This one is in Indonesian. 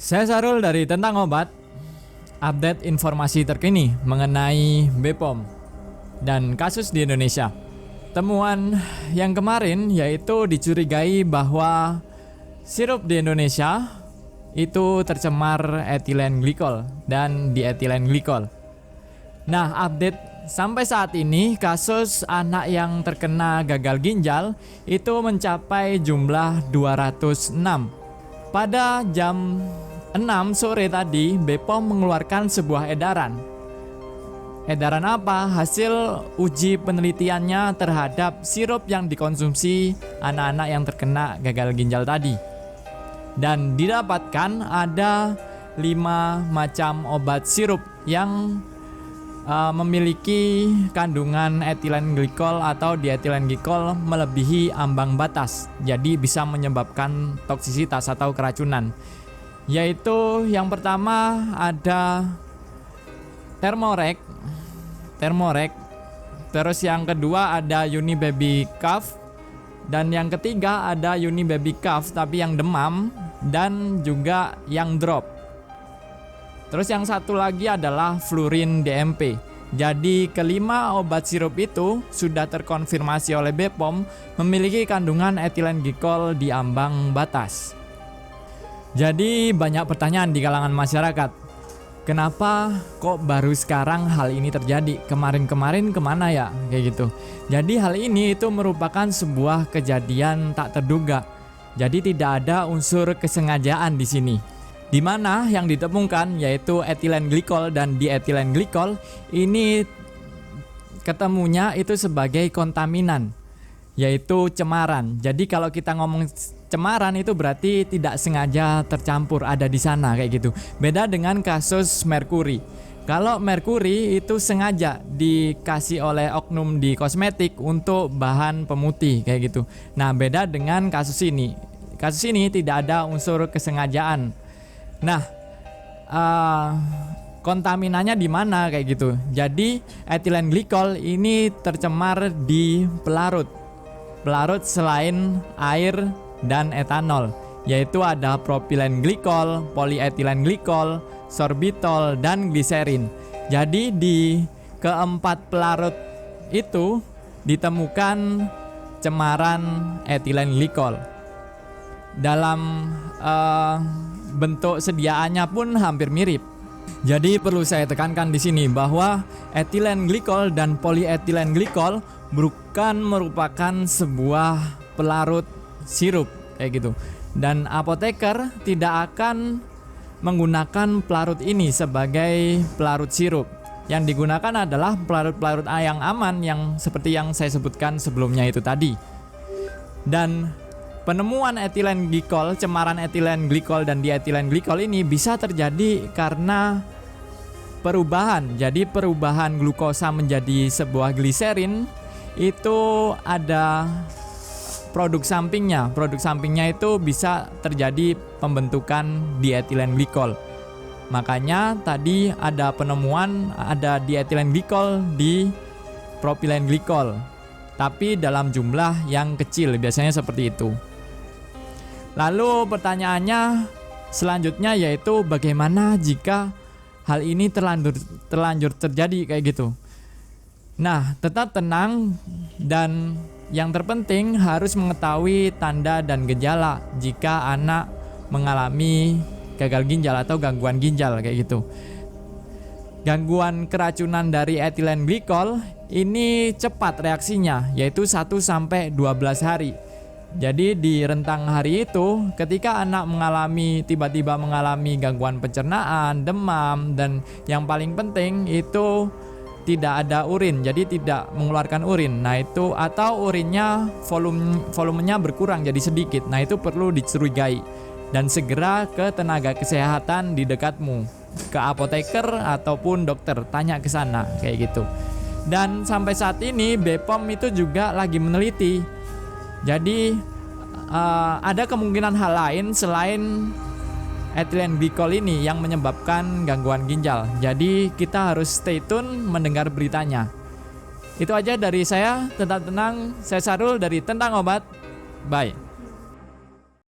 Saya Sarul dari Tentang Obat. Update informasi terkini mengenai BPOM dan kasus di Indonesia. Temuan yang kemarin yaitu dicurigai bahwa sirup di Indonesia itu tercemar etilen glikol dan dietilen glikol. Nah, update sampai saat ini kasus anak yang terkena gagal ginjal itu mencapai jumlah 206. Pada jam 6 sore tadi, BPOM mengeluarkan sebuah edaran. Edaran apa? Hasil uji penelitiannya terhadap sirup yang dikonsumsi anak-anak yang terkena gagal ginjal tadi. Dan didapatkan ada 5 macam obat sirup yang memiliki kandungan etilen glikol atau dietilen glikol melebihi ambang batas. Jadi bisa menyebabkan toksisitas atau keracunan. Yaitu yang pertama ada Thermorec, terus yang kedua ada Unibaby Cough, dan yang ketiga ada Unibaby Cough tapi yang demam dan juga yang drop. Terus yang satu lagi adalah Flurin DMP. Jadi kelima obat sirup itu sudah terkonfirmasi oleh BPOM memiliki kandungan etilen glikol di ambang batas. Jadi banyak pertanyaan di kalangan masyarakat. Kenapa kok baru sekarang hal ini terjadi? Kemarin-kemarin kemana ya? Kayak gitu. Jadi hal ini itu merupakan sebuah kejadian tak terduga. Jadi tidak ada unsur kesengajaan di sini. Di mana yang ditemukan yaitu etilen glikol dan dietilen glikol ini ketemunya itu sebagai kontaminan, yaitu cemaran. Jadi kalau kita ngomong cemaran itu berarti tidak sengaja tercampur ada di sana kayak gitu. Beda dengan kasus merkuri. Kalau merkuri itu sengaja dikasih oleh oknum di kosmetik untuk bahan pemutih kayak gitu. Nah, beda dengan kasus ini. Kasus ini tidak ada unsur kesengajaan. Nah, kontaminannya di mana kayak gitu. Jadi etilen glikol ini tercemar di pelarut selain air dan etanol, yaitu ada propilen glikol, polyethylene glikol, sorbitol, dan gliserin. Jadi di keempat pelarut itu ditemukan cemaran etilen glikol. Dalam bentuk sediaannya pun hampir mirip. Jadi perlu saya tekankan di sini bahwa etilen glikol dan polyethylene glikol bukan merupakan sebuah pelarut sirup kayak gitu. Dan apoteker tidak akan menggunakan pelarut ini sebagai pelarut sirup. Yang digunakan adalah pelarut-pelarut yang aman yang seperti yang saya sebutkan sebelumnya itu tadi. Dan penemuan etilen glikol, cemaran etilen glikol dan dietilen glikol ini bisa terjadi karena perubahan. Jadi perubahan glukosa menjadi sebuah gliserin itu ada produk sampingnya. Produk sampingnya itu bisa terjadi pembentukan dietilen glikol. Makanya tadi ada penemuan ada dietilen glikol di propilen glikol. Tapi dalam jumlah yang kecil, biasanya seperti itu. Lalu pertanyaannya selanjutnya yaitu bagaimana jika hal ini terlanjur terjadi kayak gitu. Nah, tetap tenang dan yang terpenting harus mengetahui tanda dan gejala jika anak mengalami gagal ginjal atau gangguan ginjal kayak gitu. Gangguan keracunan dari etilen glikol ini cepat reaksinya yaitu 1-12 hari. Jadi di rentang hari itu ketika anak tiba-tiba mengalami gangguan pencernaan, demam, dan yang paling penting itu tidak ada urin, jadi tidak mengeluarkan urin. Nah itu atau urinnya volumenya berkurang jadi sedikit. Nah itu perlu dicurigai dan segera ke tenaga kesehatan di dekatmu, ke apoteker ataupun dokter, tanya ke sana kayak gitu. Dan sampai saat ini BPOM itu juga lagi meneliti. Jadi ada kemungkinan hal lain selain etilen glikol ini yang menyebabkan gangguan ginjal. Jadi kita harus stay tune mendengar beritanya. Itu aja dari saya. Tetap tenang. Saya Sarul dari Tentang Obat. Bye.